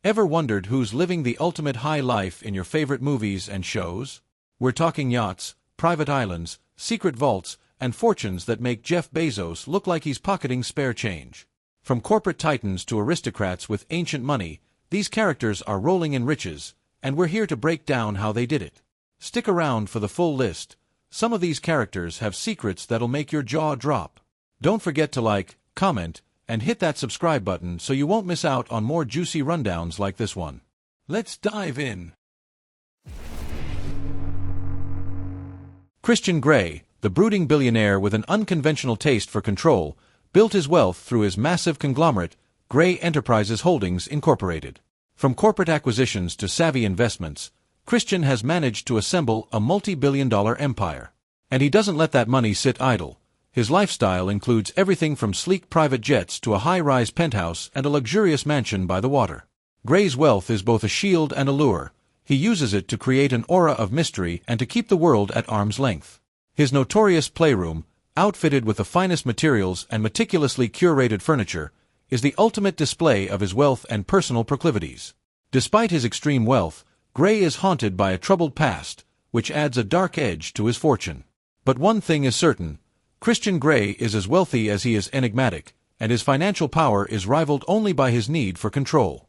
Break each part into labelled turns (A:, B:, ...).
A: Ever wondered who's living the ultimate high life in your favorite movies and shows? We're talking yachts, private islands, secret vaults, and fortunes that make Jeff Bezos look like he's pocketing spare change. From corporate titans to aristocrats with ancient money, these characters are rolling in riches, and we're here to break down how they did it. Stick around for the full list. Some of these characters have secrets that'll make your jaw drop. Don't forget to like, comment, and hit that subscribe button so you won't miss out on more juicy rundowns like this one. Let's dive in. Christian Grey, the brooding billionaire with an unconventional taste for control, built his wealth through his massive conglomerate, Grey Enterprises Holdings Incorporated. From corporate acquisitions to savvy investments, Christian has managed to assemble a multi-billion-dollar empire. And he doesn't let that money sit idle. His lifestyle includes everything from sleek private jets to a high-rise penthouse and a luxurious mansion by the water. Grey's wealth is both a shield and a lure. He uses it to create an aura of mystery and to keep the world at arm's length. His notorious playroom, outfitted with the finest materials and meticulously curated furniture, is the ultimate display of his wealth and personal proclivities. Despite his extreme wealth, Grey is haunted by a troubled past, which adds a dark edge to his fortune. But one thing is certain: Christian Grey is as wealthy as he is enigmatic, and his financial power is rivaled only by his need for control.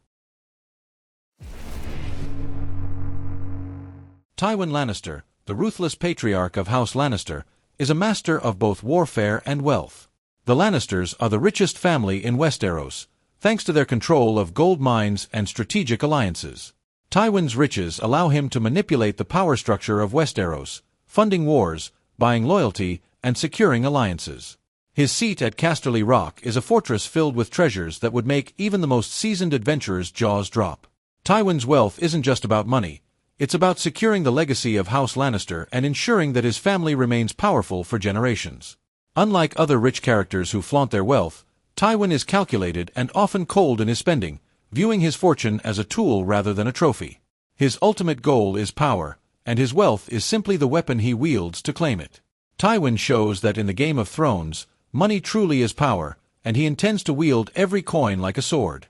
A: Tywin Lannister, the ruthless patriarch of House Lannister, is a master of both warfare and wealth. The Lannisters are the richest family in Westeros, thanks to their control of gold mines and strategic alliances. Tywin's riches allow him to manipulate the power structure of Westeros, funding wars, buying loyalty, and securing alliances. His seat at Casterly Rock is a fortress filled with treasures that would make even the most seasoned adventurer's jaws drop. Tywin's wealth isn't just about money. It's about securing the legacy of House Lannister and ensuring that his family remains powerful for generations. Unlike other rich characters who flaunt their wealth, Tywin is calculated and often cold in his spending, viewing his fortune as a tool rather than a trophy. His ultimate goal is power, and his wealth is simply the weapon he wields to claim it. Tywin shows that in the Game of Thrones, money truly is power, and he intends to wield every coin like a sword.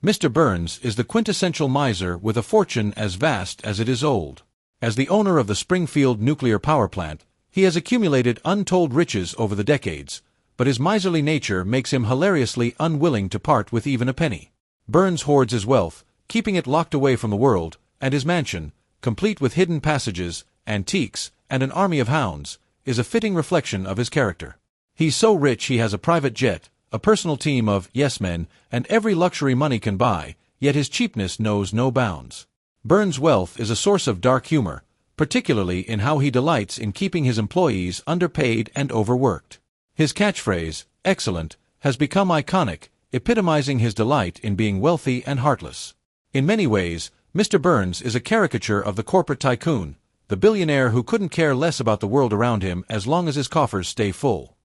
A: Mr. Burns is the quintessential miser with a fortune as vast as it is old. As the owner of the Springfield nuclear power plant, he has accumulated untold riches over the decades, but his miserly nature makes him hilariously unwilling to part with even a penny. Burns hoards his wealth, keeping it locked away from the world, and his mansion, complete with hidden passages, antiques, and an army of hounds, is a fitting reflection of his character. He's so rich he has a private jet, a personal team of yes-men, and every luxury money can buy, yet his cheapness knows no bounds. Burns' wealth is a source of dark humor, particularly in how he delights in keeping his employees underpaid and overworked. His catchphrase, "excellent," has become iconic, epitomizing his delight in being wealthy and heartless. In many ways, Mr. Burns is a caricature of the corporate tycoon, the billionaire who couldn't care less about the world around him as long as his coffers stay full.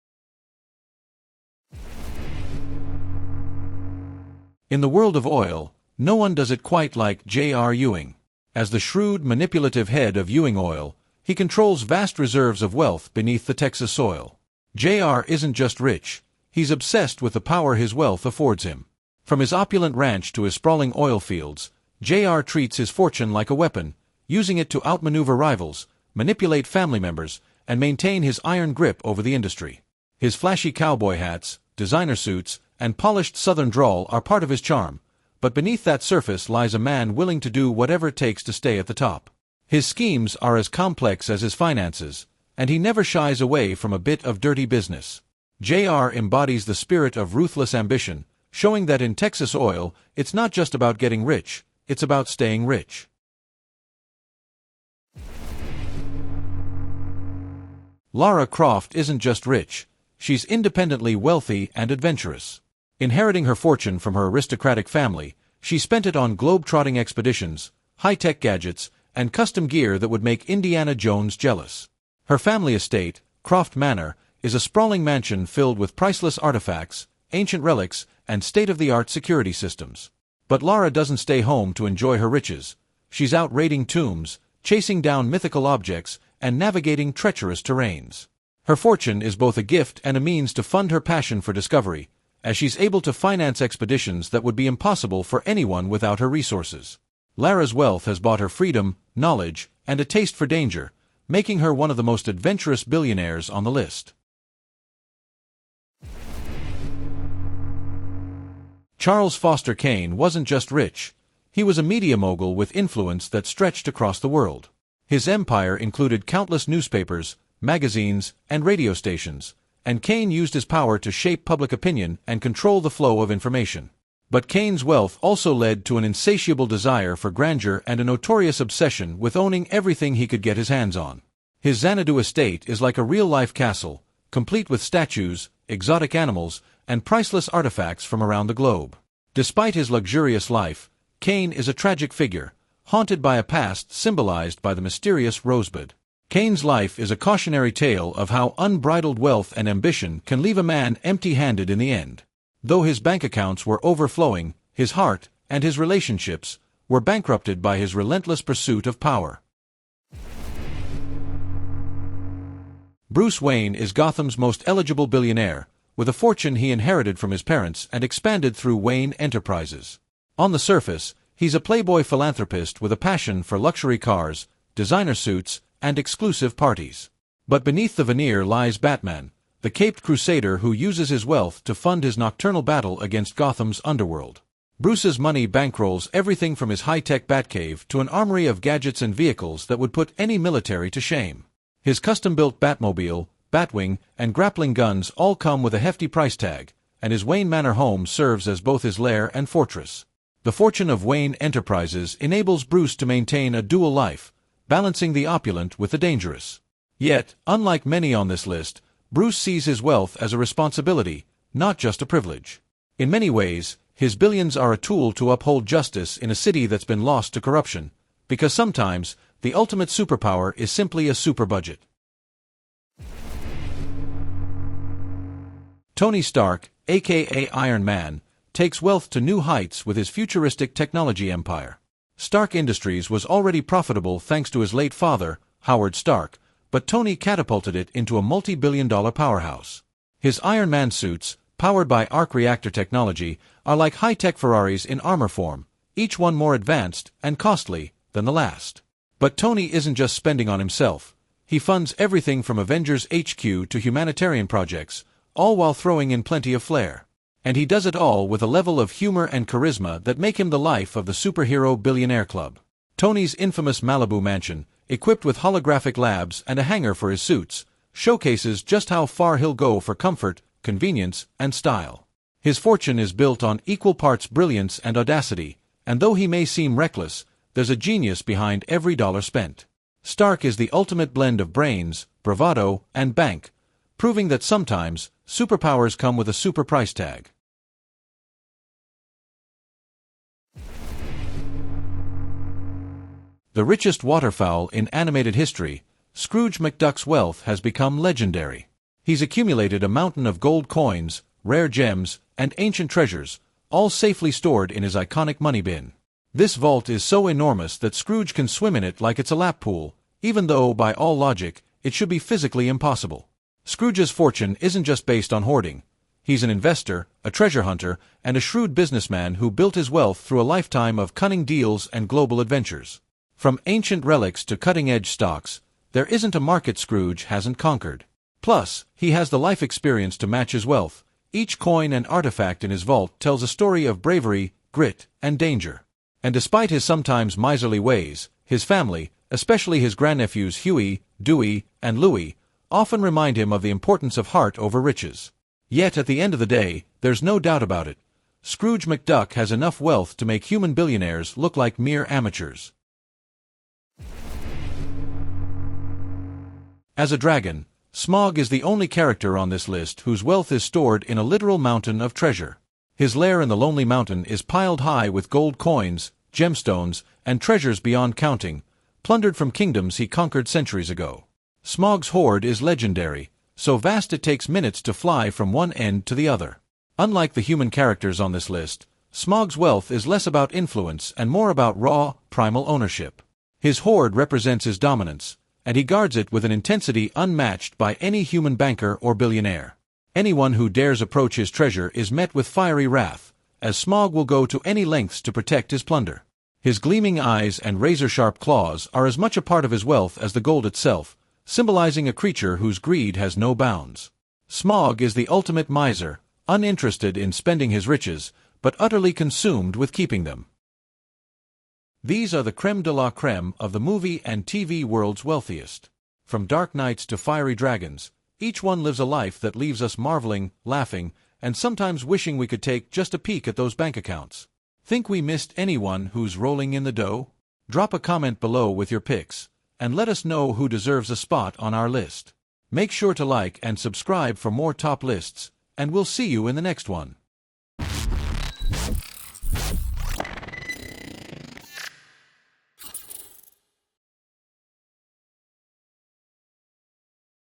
A: In the world of oil, no one does it quite like J.R. Ewing. As the shrewd, manipulative head of Ewing Oil, he controls vast reserves of wealth beneath the Texas soil. J.R. isn't just rich, he's obsessed with the power his wealth affords him. From his opulent ranch to his sprawling oil fields, J.R. treats his fortune like a weapon, using it to outmaneuver rivals, manipulate family members, and maintain his iron grip over the industry. His flashy cowboy hats, designer suits, and polished southern drawl are part of his charm, but beneath that surface lies a man willing to do whatever it takes to stay at the top. His schemes are as complex as his finances, and he never shies away from a bit of dirty business. J.R. embodies the spirit of ruthless ambition, showing that in Texas oil, it's not just about getting rich, it's about staying rich. Lara Croft isn't just rich, she's independently wealthy and adventurous. Inheriting her fortune from her aristocratic family, she spent it on globe-trotting expeditions, high-tech gadgets, and custom gear that would make Indiana Jones jealous. Her family estate, Croft Manor, is a sprawling mansion filled with priceless artifacts, ancient relics, and state-of-the-art security systems. But Lara doesn't stay home to enjoy her riches. She's out raiding tombs, chasing down mythical objects, and navigating treacherous terrains. Her fortune is both a gift and a means to fund her passion for discovery, as she's able to finance expeditions that would be impossible for anyone without her resources. Lara's wealth has bought her freedom, knowledge, and a taste for danger, making her one of the most adventurous billionaires on the list. Charles Foster Kane wasn't just rich. He was a media mogul with influence that stretched across the world. His empire included countless newspapers, magazines, and radio stations, and Kane used his power to shape public opinion and control the flow of information. But Kane's wealth also led to an insatiable desire for grandeur and a notorious obsession with owning everything he could get his hands on. His Xanadu estate is like a real-life castle, complete with statues, exotic animals, and priceless artifacts from around the globe. Despite his luxurious life, Kane is a tragic figure, haunted by a past symbolized by the mysterious Rosebud. Kane's life is a cautionary tale of how unbridled wealth and ambition can leave a man empty-handed in the end. Though his bank accounts were overflowing, his heart and his relationships were bankrupted by his relentless pursuit of power. Bruce Wayne is Gotham's most eligible billionaire, with a fortune he inherited from his parents and expanded through Wayne Enterprises. On the surface, he's a playboy philanthropist with a passion for luxury cars, designer suits, and exclusive parties. But beneath the veneer lies Batman, the caped crusader who uses his wealth to fund his nocturnal battle against Gotham's underworld. Bruce's money bankrolls everything from his high-tech Batcave to an armory of gadgets and vehicles that would put any military to shame. His custom-built Batmobile, Batwing, and grappling guns all come with a hefty price tag, and his Wayne Manor home serves as both his lair and fortress. The fortune of Wayne Enterprises enables Bruce to maintain a dual life, balancing the opulent with the dangerous. Yet, unlike many on this list, Bruce sees his wealth as a responsibility, not just a privilege. In many ways, his billions are a tool to uphold justice in a city that's been lost to corruption, because sometimes, the ultimate superpower is simply a super budget. Tony Stark, aka Iron Man, takes wealth to new heights with his futuristic technology empire. Stark Industries was already profitable thanks to his late father, Howard Stark, but Tony catapulted it into a multi-billion-dollar powerhouse. His Iron Man suits, powered by arc reactor technology, are like high-tech Ferraris in armor form, each one more advanced and costly than the last. But Tony isn't just spending on himself. He funds everything from Avengers HQ to humanitarian projects, all while throwing in plenty of flair. And he does it all with a level of humor and charisma that make him the life of the superhero billionaire club. Tony's infamous Malibu mansion, equipped with holographic labs and a hangar for his suits, showcases just how far he'll go for comfort, convenience, and style. His fortune is built on equal parts brilliance and audacity, and though he may seem reckless, there's a genius behind every dollar spent. Stark is the ultimate blend of brains, bravado, and bank, proving that sometimes, superpowers come with a super price tag. The richest waterfowl in animated history, Scrooge McDuck's wealth has become legendary. He's accumulated a mountain of gold coins, rare gems, and ancient treasures, all safely stored in his iconic money bin. This vault is so enormous that Scrooge can swim in it like it's a lap pool, even though, by all logic, it should be physically impossible. Scrooge's fortune isn't just based on hoarding. He's an investor, a treasure hunter, and a shrewd businessman who built his wealth through a lifetime of cunning deals and global adventures. From ancient relics to cutting-edge stocks, there isn't a market Scrooge hasn't conquered. Plus, he has the life experience to match his wealth. Each coin and artifact in his vault tells a story of bravery, grit, and danger. And despite his sometimes miserly ways, his family, especially his grandnephews Huey, Dewey, and Louie, often remind him of the importance of heart over riches. Yet at the end of the day, there's no doubt about it. Scrooge McDuck has enough wealth to make human billionaires look like mere amateurs. As a dragon, Smaug is the only character on this list whose wealth is stored in a literal mountain of treasure. His lair in the Lonely Mountain is piled high with gold coins, gemstones, and treasures beyond counting, plundered from kingdoms he conquered centuries ago. Smaug's hoard is legendary, so vast it takes minutes to fly from one end to the other. Unlike the human characters on this list, Smaug's wealth is less about influence and more about raw, primal ownership. His hoard represents his dominance, and he guards it with an intensity unmatched by any human banker or billionaire. Anyone who dares approach his treasure is met with fiery wrath, as Smaug will go to any lengths to protect his plunder. His gleaming eyes and razor-sharp claws are as much a part of his wealth as the gold itself, symbolizing a creature whose greed has no bounds. Smaug is the ultimate miser, uninterested in spending his riches, but utterly consumed with keeping them. These are the creme de la creme of the movie and TV world's wealthiest. From dark knights to fiery dragons, each one lives a life that leaves us marveling, laughing, and sometimes wishing we could take just a peek at those bank accounts. Think we missed anyone who's rolling in the dough? Drop a comment below with your picks, and let us know who deserves a spot on our list. Make sure to like and subscribe for more top lists, and we'll see you in the next one.